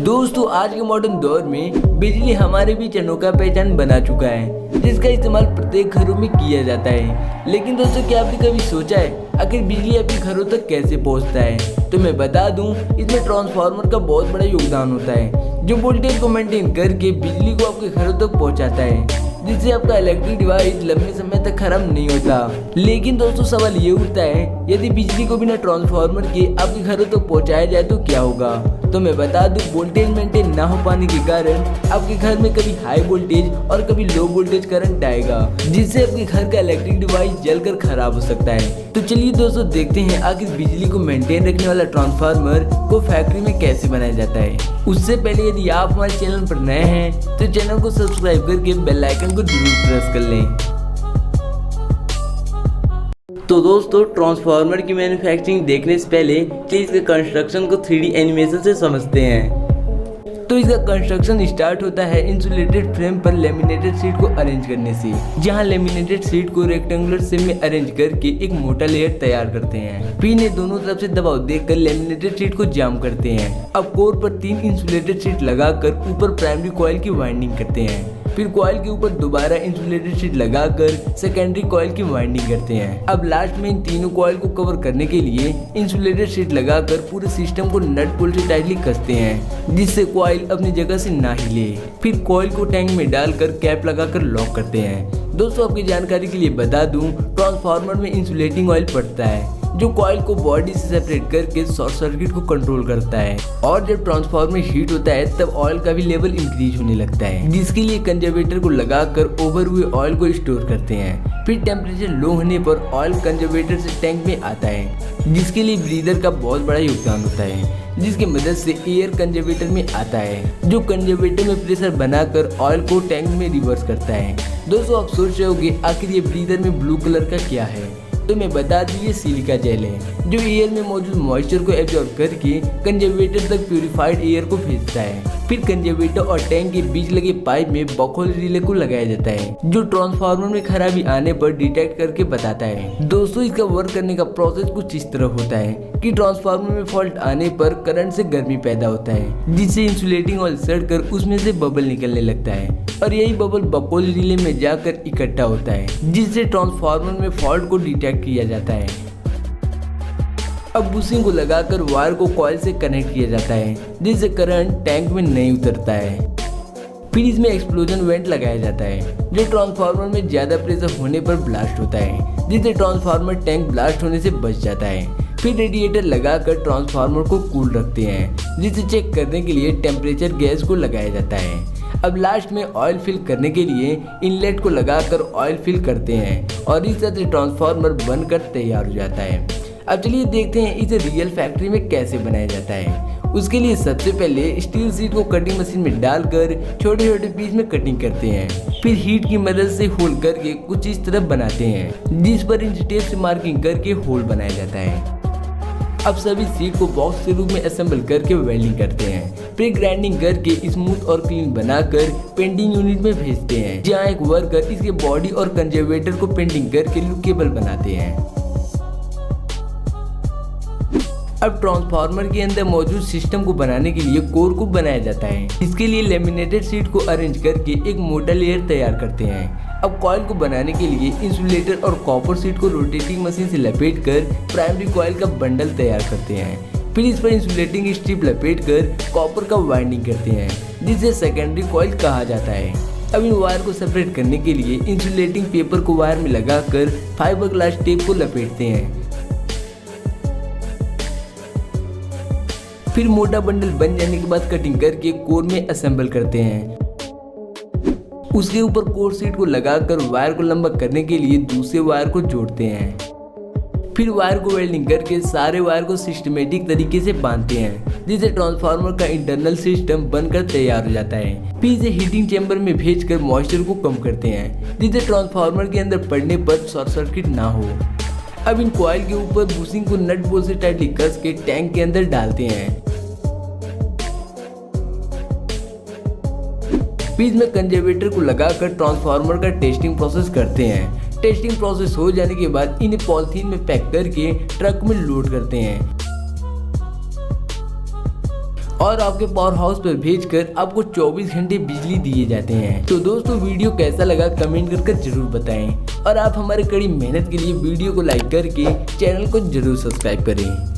दोस्तों आज के मॉडर्न दौर में बिजली हमारे बीच अनोखा पहचान बना चुका है, जिसका इस्तेमाल प्रत्येक घरों में किया जाता है। लेकिन दोस्तों क्या आपने कभी सोचा है आखिर बिजली आपके घरों तक कैसे पहुंचता है? तो मैं बता दूं, इसमें ट्रांसफार्मर का बहुत बड़ा योगदान होता है, जो वोल्टेज को मेंटेन करके बिजली को आपके घरों तक पहुंचाता है, जिससे आपका इलेक्ट्रिक डिवाइस लंबे समय तक खराब नहीं होता। लेकिन दोस्तों सवाल ये उठता है, यदि बिजली को बिना ट्रांसफार्मर के आपके घरों तक पहुंचाया जाए तो क्या होगा? तो मैं बता दूं, वोल्टेज मेंटेन ना हो पाने के कारण आपके घर में कभी हाई वोल्टेज और कभी लो वोल्टेज करंट आएगा, जिससे आपके घर का इलेक्ट्रिक डिवाइस जलकर खराब हो सकता है। तो चलिए दोस्तों देखते हैं आखिर बिजली को मेंटेन रखने वाला ट्रांसफार्मर को फैक्ट्री में कैसे बनाया जाता है। उससे पहले यदि आप हमारे चैनल पर नए हैं तो चैनल को सब्सक्राइब करके बेल आइकन को जरूर प्रेस कर लें। तो दोस्तों ट्रांसफार्मर की मैन्युफैक्चरिंग देखने से पहले चलिए इसके कंस्ट्रक्शन को 3D एनिमेशन से समझते हैं। तो इसका कंस्ट्रक्शन स्टार्ट होता है इंसुलेटेड फ्रेम पर लेमिनेटेड शीट को अरेंज करने से, जहां लेमिनेटेड शीट को रेक्टेंगुलर शेप में अरेंज करके एक मोटा लेयर तैयार करते हैं। फिर इन्हें दोनों तरफ से दबाव देकर लेमिनेटेड शीट को जाम करते हैं। अब कोर पर 3 इंसुलेटेड शीट लगाकर ऊपर प्राइमरी कॉइल की वाइंडिंग करते हैं। फिर कॉइल के ऊपर दोबारा इंसुलेटेड शीट लगाकर सेकेंडरी कॉइल की वाइंडिंग करते हैं। अब लास्ट में इन तीनों कॉइल को कवर करने के लिए इंसुलेटेड शीट लगाकर पूरे सिस्टम को नट बोल्ट से टाइटली कसते हैं, जिससे कॉइल अपनी जगह से ना हिले। फिर कॉइल को टैंक में डालकर कैप लगाकर लॉक करते हैं। दोस्तों आपकी जानकारी के लिए बता दूं, ट्रांसफार्मर में इंसुलेटिंग ऑयल पड़ता है, जो कॉइल को बॉडी से सेपरेट करके शॉर्ट सर्किट को कंट्रोल करता है। और जब ट्रांसफार्मर हीट होता है तब ऑयल का भी लेवल इंक्रीज होने लगता है, जिसके लिए कंजर्वेटर को लगाकर ओवर हुए ऑयल को स्टोर करते हैं। फिर टेम्परेचर लो होने पर ऑयल कंजर्वेटर से टैंक में आता है, जिसके लिए ब्रीदर का बहुत बड़ा योगदान होता है, जिसकी मदद से एयर कंजर्वेटर में आता है, जो कंजर्वेटर में प्रेशर बनाकर ऑयल को टैंक में रिवर्स करता है। दोस्तों आप सोच रहे होंगे आखिर ये ब्रीदर में ब्लू कलर का क्या है? तो मैं बता दूं, ये सिलिका जेल है, जो एयर में मौजूद मॉइस्चर को एब्जॉर्ब करके कंजर्वेटर तक प्यूरिफाइड एयर को भेजता है। फिर कंजर्वेटर और टैंक के बीच लगे पाइप में बकहोल रिले को लगाया जाता है, जो ट्रांसफार्मर में खराबी आने पर डिटेक्ट करके बताता है। दोस्तों इसका वर्क करने का प्रोसेस कुछ इस तरह होता है कि ट्रांसफार्मर में फॉल्ट आने पर करंट से गर्मी पैदा होता है, जिससे इंसुलेटिंग ऑयल सड़कर उसमें से बबल निकलने लगता है, और यही बबल बकहोल रिले में जाकर इकट्ठा होता है, जिससे ट्रांसफार्मर में फॉल्ट को डिटेक्ट किया जाता है। अब बुशिंग को लगाकर वायर को कॉइल से कनेक्ट किया जाता है, जिससे करंट टैंक में नहीं उतरता है। फिर इसमें एक्सप्लोजन वेंट लगाया जाता है, जो ट्रांसफार्मर में ज्यादा प्रेशर होने पर ब्लास्ट होता है, जिससे ट्रांसफार्मर टैंक ब्लास्ट होने से बच जाता है। फिर रेडिएटर लगाकर ट्रांसफार्मर को कूल रखते हैं, जिसे चेक करने के लिए टेम्परेचर गैस को लगाया जाता है। अब लास्ट में ऑयल फिल करने के लिए इनलेट को लगाकर ऑयल फिल करते हैं, और इस तरह से ट्रांसफार्मर बनकर तैयार हो जाता है। अब चलिए देखते हैं इसे रियल फैक्ट्री में कैसे बनाया जाता है। उसके लिए सबसे पहले स्टील शीट को कटिंग मशीन में डालकर छोटे छोटे पीस में कटिंग करते हैं। फिर हीट की मदद से होल करके कुछ इस तरह बनाते हैं, जिस पर इंच टेप से मार्किंग करके होल बनाया जाता है। अब सभी शीट को बॉक्स के रूप में असेंबल करके वेल्डिंग करते हैं। फिर ग्राइंडिंग करके स्मूथ और क्लीन बनाकर पेंटिंग यूनिट में भेजते हैं, जहाँ एक वर्कर इसके बॉडी और कंजर्वेटर को पेंटिंग करके लुकेबल बनाते हैं। अब ट्रांसफार्मर के अंदर मौजूद सिस्टम को बनाने के लिए कोर को बनाया जाता है। इसके लिए लेमिनेटेड शीट को अरेंज करके एक मोटा लेयर तैयार करते हैं। अब कॉइल को बनाने के लिए इंसुलेटर और कॉपर शीट को रोटेटिंग मशीन से लपेटकर प्राइमरी कॉइल का बंडल तैयार करते हैं। फिर इस पर इंसुलेटिंग स्ट्रिप लपेटकर कॉपर का वाइंडिंग करते हैं, जिसे सेकेंडरी कॉइल कहा जाता है। अब इन वायर को सेपरेट करने के लिए इंसुलेटिंग पेपर को वायर में लगाकर फाइबर ग्लास टेप को लपेटते हैं। फिर मोटा बंडल बन जाने के बाद कटिंग करके कोर में असेंबल करते हैं। उसके ऊपर कोर शीट को लगाकर वायर को लंबा करने के लिए दूसरे वायर को जोड़ते हैं। फिर वायर को वेल्डिंग करके सारे वायर को सिस्टमेटिक तरीके से बांधते हैं, जिससे ट्रांसफार्मर का इंटरनल सिस्टम बनकर तैयार हो जाता है। फिर इसे हीटिंग चैम्बर में भेजकर मॉइस्चर को कम करते हैं, जिससे ट्रांसफार्मर के अंदर पड़ने पर शॉर्ट सर्किट ना हो। अब इन कॉइल के ऊपर बुशिंग को नट बोल्ट से टाइटली कस के टैंक के अंदर डालते हैं। बीच में कंजर्वेटर को लगाकर ट्रांसफार्मर का टेस्टिंग प्रोसेस करते हैं। टेस्टिंग प्रोसेस हो जाने के बाद इन्हें पॉलिथीन में पैक करके ट्रक में लोड करते हैं। और आपके पावर हाउस पर भेजकर आपको 24 घंटे बिजली दिए जाते हैं। तो दोस्तों वीडियो कैसा लगा कमेंट करके जरूर बताएं और आप हमारे कड़ी मेहनत के लिए वीडियो को लाइक करके चैनल को जरूर सब्सक्राइब करें।